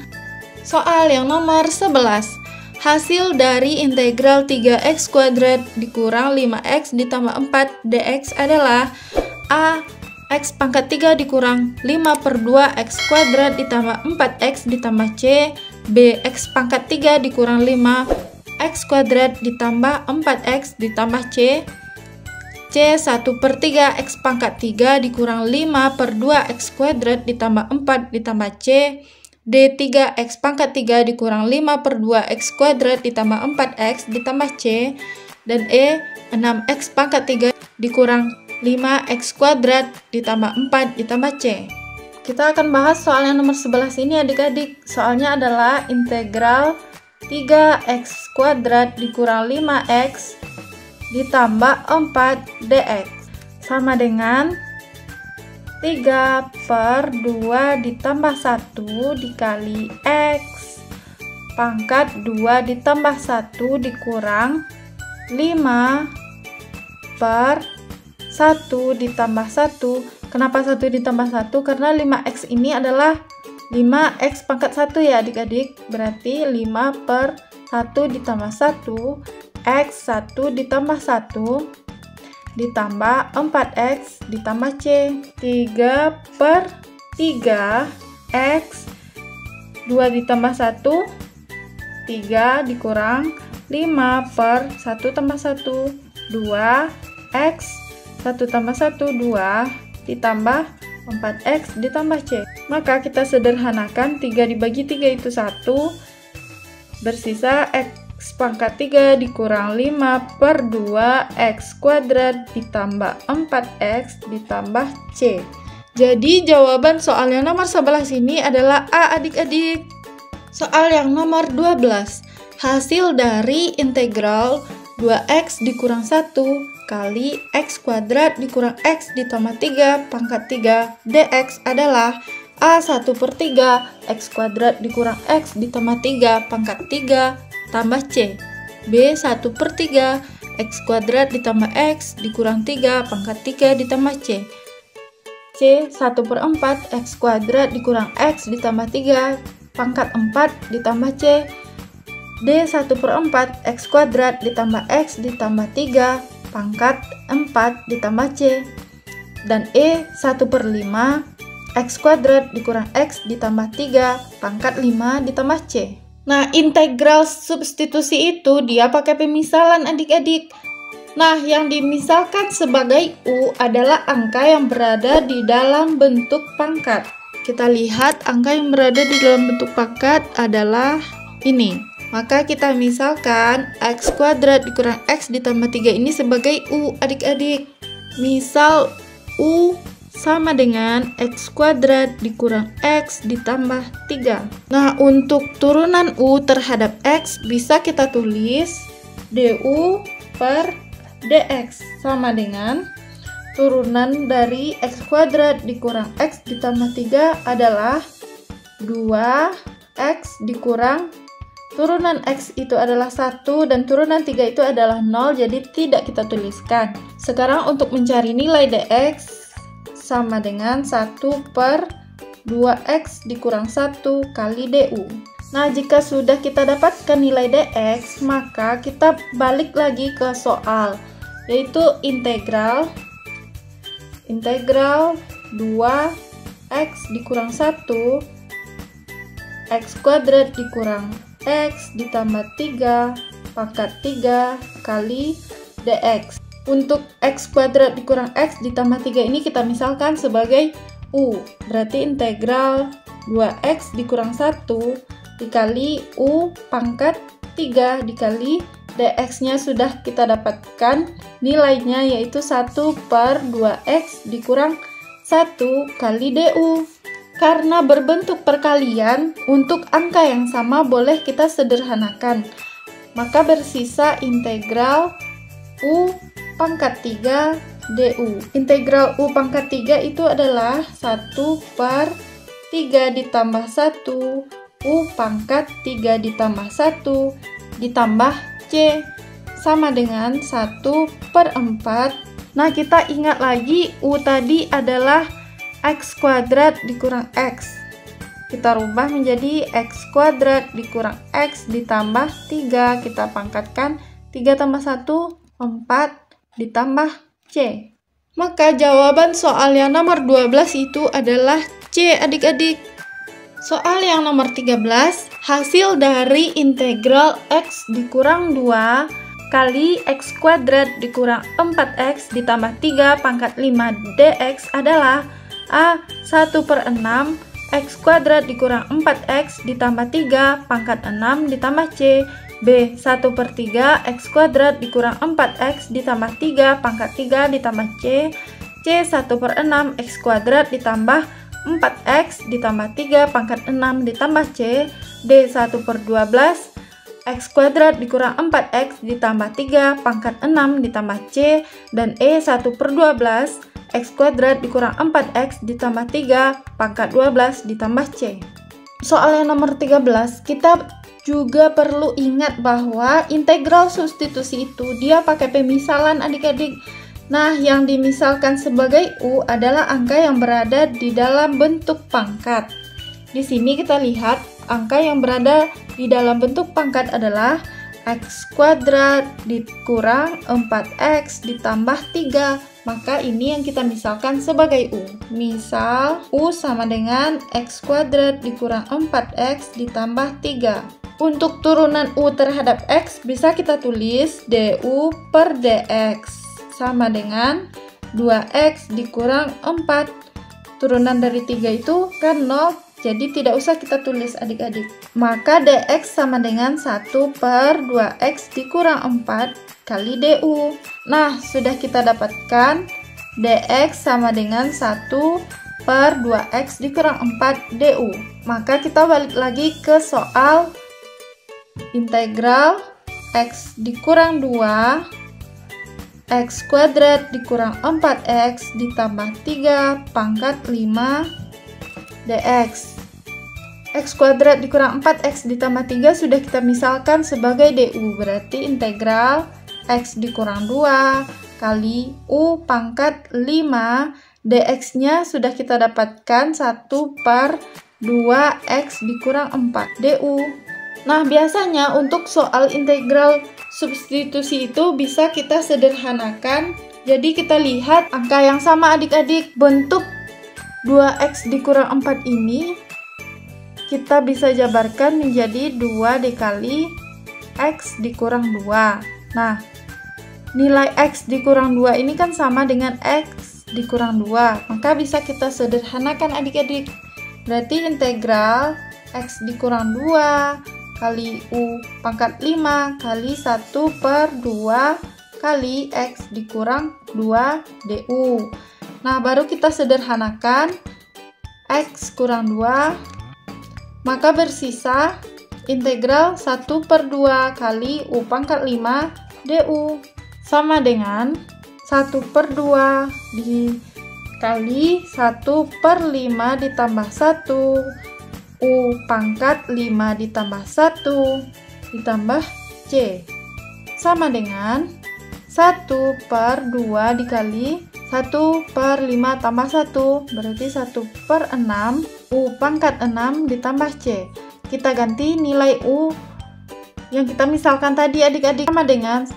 Speaker 1: Soal yang nomor 11. Hasil dari integral 3x kuadrat dikurang 5x ditambah 4 dx adalah A. X pangkat 3 dikurang 5 per 2 x kuadrat ditambah 4x ditambah C. B. X pangkat 3 dikurang 5 x kuadrat ditambah 4x ditambah C. C. 1 per 3 x pangkat 3 dikurang 5 per 2 x kuadrat ditambah 4 ditambah C. D. 3x pangkat 3 dikurang 5 per 2x kuadrat ditambah 4x ditambah C. Dan E. 6x pangkat 3 dikurang 5x kuadrat ditambah 4 ditambah C. Kita akan bahas soal yang nomor 11 ini adik-adik. Soalnya adalah integral 3x kuadrat dikurang 5x ditambah 4 dx sama dengan 3 per 2 ditambah 1 dikali X pangkat 2 ditambah 1 dikurang 5 per 1 ditambah 1. Kenapa 1 ditambah 1? Karena 5X ini adalah 5X pangkat 1 ya adik-adik. Berarti 5 per 1 ditambah 1 X 1 ditambah 1 ditambah 4x ditambah C. 3 per 3 x 2 ditambah 1 3 dikurang 5 per 1 tambah 1 2 x 1 tambah 1 2 ditambah 4x ditambah C. Maka kita sederhanakan 3 dibagi 3 itu 1, bersisa x pangkat 3 dikurang 5 per 2 x kuadrat ditambah 4x ditambah C. Jadi jawaban soal yang nomor 11 ini adalah A adik-adik. Soal yang nomor 12. hasil dari integral 2x dikurang 1 kali x kuadrat dikurang x ditambah 3 pangkat 3 dx adalah A1/3 x kuadrat dikurang x ditambah 3 pangkat 3 tambah c. B1/3 x kuadrat ditambah x dikurang 3 pangkat 3 ditambah c. C1/4 x kuadrat dikurang x ditambah 3 pangkat 4 ditambah c. D1/4 x kuadrat ditambah x ditambah 3 pangkat 4 ditambah c. Dan E1/5 x kuadrat dikurang x ditambah 3 pangkat 5 ditambah c. Nah, integral substitusi itu dia pakai pemisalan adik-adik. Nah, yang dimisalkan sebagai U adalah angka yang berada di dalam bentuk pangkat. Kita lihat angka yang berada di dalam bentuk pangkat adalah ini. Maka kita misalkan x kuadrat dikurang x ditambah 3 ini sebagai U adik-adik. Misal U sama dengan x kuadrat dikurang x ditambah 3. Nah, untuk turunan U terhadap x bisa kita tulis du per dx sama dengan turunan dari x kuadrat dikurang x ditambah 3 adalah 2x dikurang turunan x itu adalah 1 dan turunan 3 itu adalah 0, jadi tidak kita tuliskan. Sekarang untuk mencari nilai dx sama dengan 1/2x dikurang 1 kali du. Nah, jika sudah kita dapatkan nilai dx, maka kita balik lagi ke soal, yaitu integral 2x dikurang 1 x kuadrat dikurang x ditambah 3 pangkat 3 kali dx. Untuk x kuadrat dikurang x ditambah 3 ini kita misalkan sebagai U. Berarti integral 2x dikurang 1 dikali U pangkat 3 dikali dx-nya sudah kita dapatkan nilainya, yaitu 1/2x dikurang 1 kali du. Karena berbentuk perkalian, untuk angka yang sama boleh kita sederhanakan. Maka bersisa integral U pangkat 3 du. Integral U pangkat 3 itu adalah 1/3 ditambah 1 U pangkat 3 ditambah 1 ditambah C sama dengan 1/4. Nah, kita ingat lagi U tadi adalah x kuadrat dikurang x. Kita rubah menjadi x kuadrat dikurang x ditambah 3. Kita pangkatkan 3 tambah 1, 4 ditambah C. Maka jawaban soal yang nomor 12 itu adalah C adik-adik. Soal yang nomor 13, hasil dari integral x dikurang 2 kali x kuadrat dikurang 4x ditambah 3 pangkat 5 dx adalah A1/6 x kuadrat dikurang 4x ditambah 3 pangkat 6 ditambah C. B1/3 x kuadrat dikurang 4x ditambah 3 pangkat 3 ditambah C. C1/6 x kuadrat ditambah 4x ditambah 3 pangkat 6 ditambah C. D1/12 x kuadrat dikurang 4x ditambah 3 pangkat 6 ditambah C. Dan E1/12 x kuadrat dikurang 4x ditambah 3 pangkat 12 ditambah C. Soal yang nomor 13, kita juga perlu ingat bahwa integral substitusi itu dia pakai pemisalan adik-adik. Nah, yang dimisalkan sebagai U adalah angka yang berada di dalam bentuk pangkat. Di sini kita lihat angka yang berada di dalam bentuk pangkat adalah x kuadrat dikurang 4x ditambah 3. Maka ini yang kita misalkan sebagai U. Misal U sama dengan x kuadrat dikurang 4x ditambah 3. Untuk turunan U terhadap x bisa kita tulis du per dx sama dengan 2x dikurang 4. Turunan dari 3 itu kan 0, jadi tidak usah kita tulis adik-adik. Maka dx sama dengan 1/2x dikurang 4 kali du. Nah, sudah kita dapatkan dx sama dengan 1/2x dikurang 4 du. Maka kita balik lagi ke soal integral X dikurang 2 X kuadrat dikurang 4X ditambah 3 pangkat 5 dx. X kuadrat dikurang 4X ditambah 3 sudah kita misalkan sebagai du, berarti integral X dikurang 2 kali U pangkat 5 dx nya sudah kita dapatkan 1/2X dikurang 4 du. Nah, biasanya untuk soal integral substitusi itu bisa kita sederhanakan. Jadi kita lihat angka yang sama adik-adik, bentuk 2X dikurang 4 ini kita bisa jabarkan menjadi 2 dikali X dikurang 2. Nah, nilai X dikurang 2 ini kan sama dengan X dikurang 2, maka bisa kita sederhanakan adik-adik. Berarti integral X dikurang 2 kali U pangkat 5 kali 1/2 kali X dikurang 2 du. Nah, baru kita sederhanakan X kurang 2, maka bersisa integral 1/2 kali U pangkat 5 du sama dengan 1/2 dikali 1/5 ditambah 1 U pangkat 5 ditambah 1 ditambah C sama dengan 1/2 dikali 1/5 tambah 1 berarti 1/6 U pangkat 6 ditambah C. Kita ganti nilai U yang kita misalkan tadi adik-adik sama dengan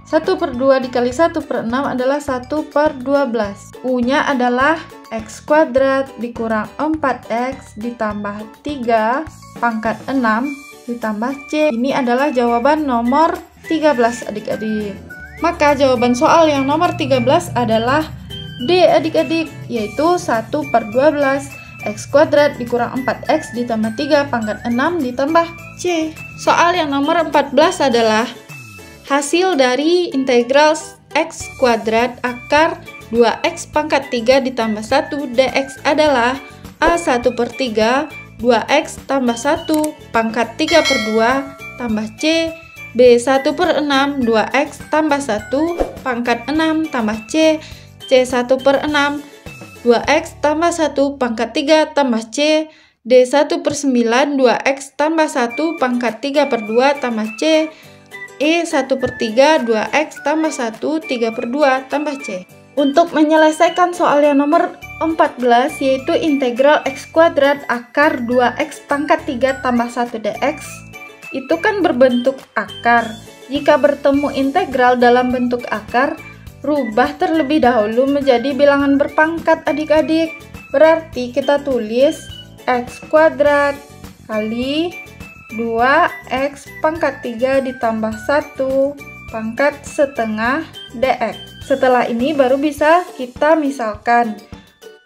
Speaker 1: 1/2 dikali 1/6 adalah 1/12. U nya adalah X kuadrat dikurang 4X ditambah 3 pangkat 6 ditambah C. Ini adalah jawaban nomor 13 adik-adik. Maka jawaban soal yang nomor 13 adalah D adik-adik, yaitu 1/12 X kuadrat dikurang 4X ditambah 3 pangkat 6 ditambah C. Soal yang nomor 14 adalah hasil dari integral X kuadrat akar 2X pangkat 3 ditambah 1 dx adalah A1/3 2X tambah 1 pangkat 3/2 tambah C, B1/6 2X tambah 1 pangkat 6 tambah C, C1/6 2X tambah 1 pangkat 3 tambah C, D1/9 2X tambah 1 pangkat 3/2 tambah C, E1/3 2X tambah 1 3/2 tambah C. Untuk menyelesaikan soal yang nomor 14, yaitu integral X kuadrat akar 2X pangkat 3 tambah 1 dx, itu kan berbentuk akar. Jika bertemu integral dalam bentuk akar, rubah terlebih dahulu menjadi bilangan berpangkat adik-adik. Berarti kita tulis X kuadrat kali 2X pangkat 3 ditambah 1 pangkat setengah dx. Setelah ini baru bisa kita misalkan.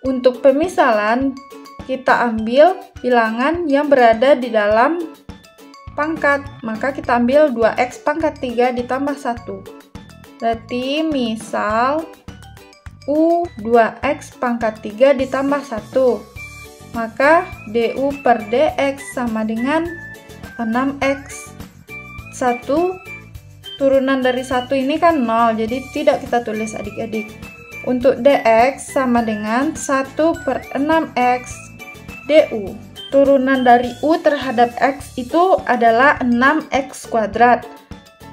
Speaker 1: Untuk pemisalan, kita ambil bilangan yang berada di dalam pangkat. Maka kita ambil 2X pangkat 3 ditambah 1. Berarti misal U 2X pangkat 3 ditambah 1. Maka du per dx sama dengan 6X. 1 turunan dari 1 ini kan 0, jadi tidak kita tulis adik-adik. Untuk dx sama dengan 1/6x du. Turunan dari u terhadap x itu adalah 6x kuadrat.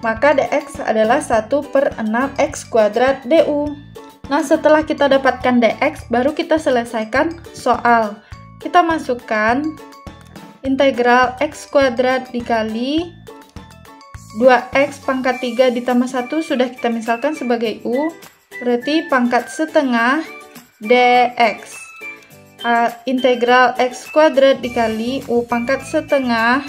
Speaker 1: Maka dx adalah 1/6x kuadrat du. Nah, setelah kita dapatkan dx, baru kita selesaikan soal. Kita masukkan integral x kuadrat dikali 2X pangkat 3 ditambah 1 sudah kita misalkan sebagai U, berarti pangkat setengah dx. Integral X kuadrat dikali U pangkat setengah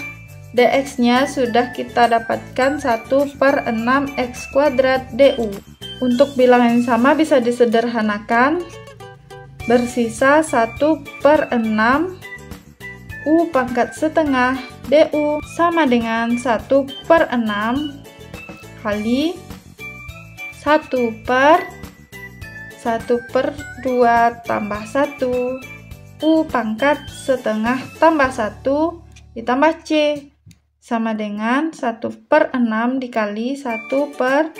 Speaker 1: dx nya sudah kita dapatkan 1/6x kuadrat du. Untuk bilangan yang sama bisa disederhanakan, bersisa 1/6 U pangkat setengah du sama dengan 1/6 kali 1/2 tambah 1 U pangkat setengah tambah 1 ditambah C sama dengan 1/6 dikali 1/2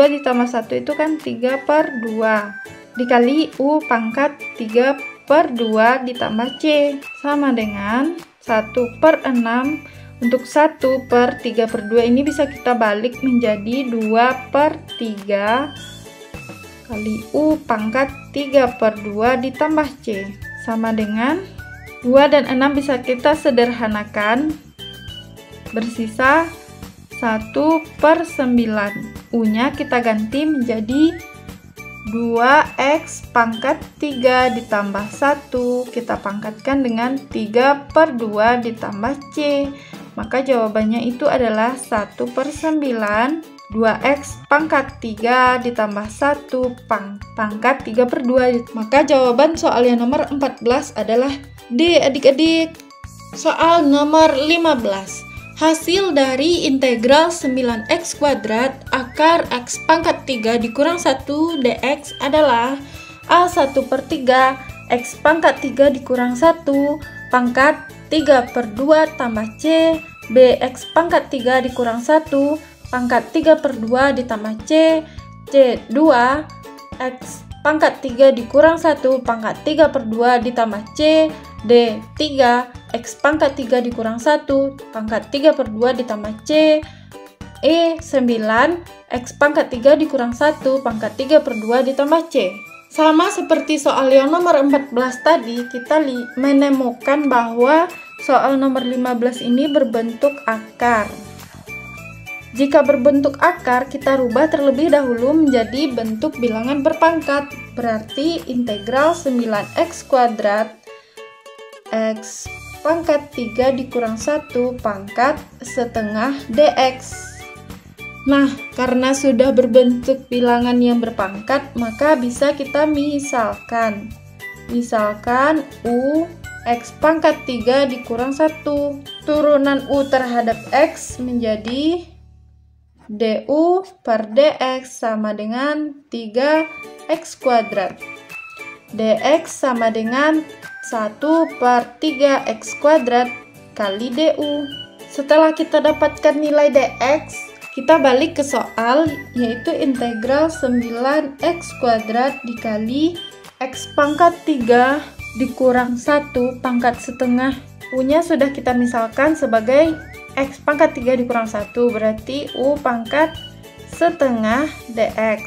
Speaker 1: ditambah 1 itu kan 3/2 dikali U pangkat 3/2 ditambah C sama dengan 1/6. Untuk 1/3/2 ini bisa kita balik menjadi 2/3 kali U pangkat 3/2 ditambah C sama dengan 2 dan 6 bisa kita sederhanakan, bersisa 1/9. U nya kita ganti menjadi 2x pangkat 3 ditambah 1, kita pangkatkan dengan 3/2 ditambah C, maka jawabannya itu adalah 1/9 2x pangkat 3 ditambah 1 pangkat 3/2. Maka jawaban soal yang nomor 14 adalah D, adik-adik. Soal nomor 15. Hasil dari integral 9x kuadrat akar x pangkat 3 dikurang 1 dx adalah A1/3 x pangkat 3 dikurang 1 pangkat 3/2 tambah C, B x pangkat 3 dikurang 1 pangkat 3/2 ditambah C, C2 x pangkat 3 dikurang 1 pangkat 3/2 ditambah C, D3 x pangkat 3 dikurang 1 pangkat 3/2 ditambah C, E9 x pangkat 3 dikurang 1 pangkat 3/2 ditambah C. Sama seperti soal yang nomor 14 tadi, kita menemukan bahwa soal nomor 15 ini berbentuk akar. Jika berbentuk akar, kita rubah terlebih dahulu menjadi bentuk bilangan berpangkat. Berarti integral 9x kuadrat x pangkat 3 dikurang 1 pangkat setengah dx. Nah, karena sudah berbentuk bilangan yang berpangkat, maka bisa kita misalkan. Misalkan U x pangkat 3 dikurang 1. Turunan U terhadap x menjadi du per dx sama dengan 3x kuadrat. Dx sama dengan 1/3x kuadrat kali du. Setelah kita dapatkan nilai dx, kita balik ke soal, yaitu integral 9x kuadrat dikali x pangkat 3 dikurang 1 pangkat setengah. U-nya sudah kita misalkan sebagai x pangkat 3 dikurang 1, berarti U pangkat setengah dx.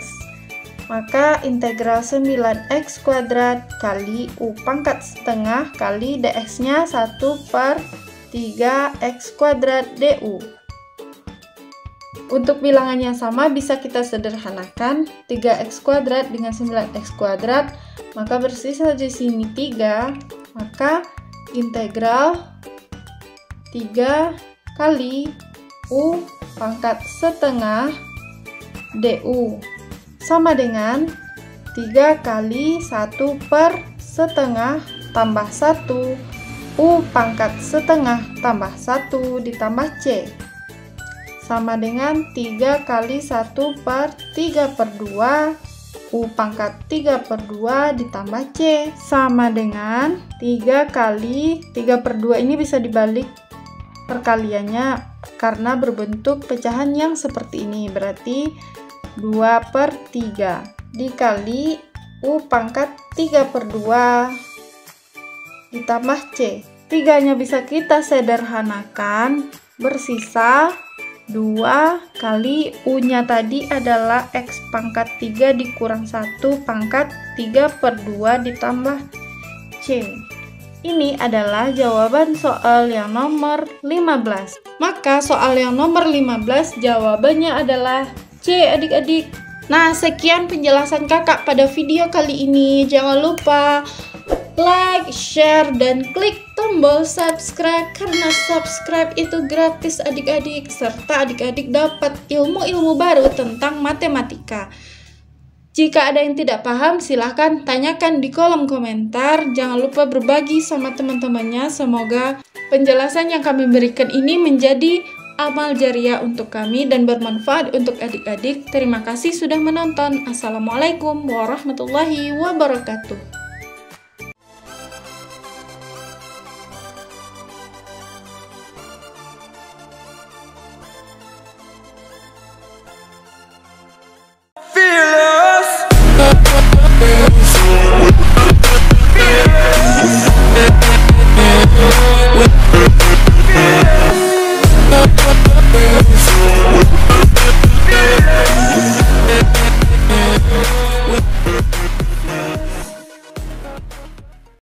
Speaker 1: Maka integral 9x kuadrat kali U pangkat setengah kali dx nya 1/3x kuadrat du. Untuk bilangan yang sama bisa kita sederhanakan, 3x kuadrat dengan 9x kuadrat, maka bersisa di sini 3, maka integral 3 kali U pangkat setengah du sama dengan 3 kali 1/setengah tambah 1 U pangkat setengah tambah 1 ditambah C sama dengan 3 kali 1/3/2 U pangkat 3/2 ditambah C sama dengan 3 kali 3/2. Ini bisa dibalik perkaliannya karena berbentuk pecahan yang seperti ini, berarti 2/3 dikali U pangkat 3/2 ditambah C. 3-nya bisa kita sederhanakan, bersisa 2 kali U-nya tadi adalah X pangkat 3 dikurang 1 pangkat 3/2 ditambah C. Ini adalah jawaban soal yang nomor 15. Maka soal yang nomor 15 jawabannya adalah C, adik-adik. Nah, sekian penjelasan kakak pada video kali ini. Jangan lupa like, share, dan klik tombol subscribe karena subscribe itu gratis adik-adik, serta adik-adik dapat ilmu-ilmu baru tentang matematika. Jika ada yang tidak paham, silahkan tanyakan di kolom komentar. Jangan lupa berbagi sama teman-temannya. Semoga penjelasan yang kami berikan ini menjadi amal jariah untuk kami dan bermanfaat untuk adik-adik. Terima kasih sudah menonton. Assalamualaikum warahmatullahi wabarakatuh.
Speaker 2: Bye.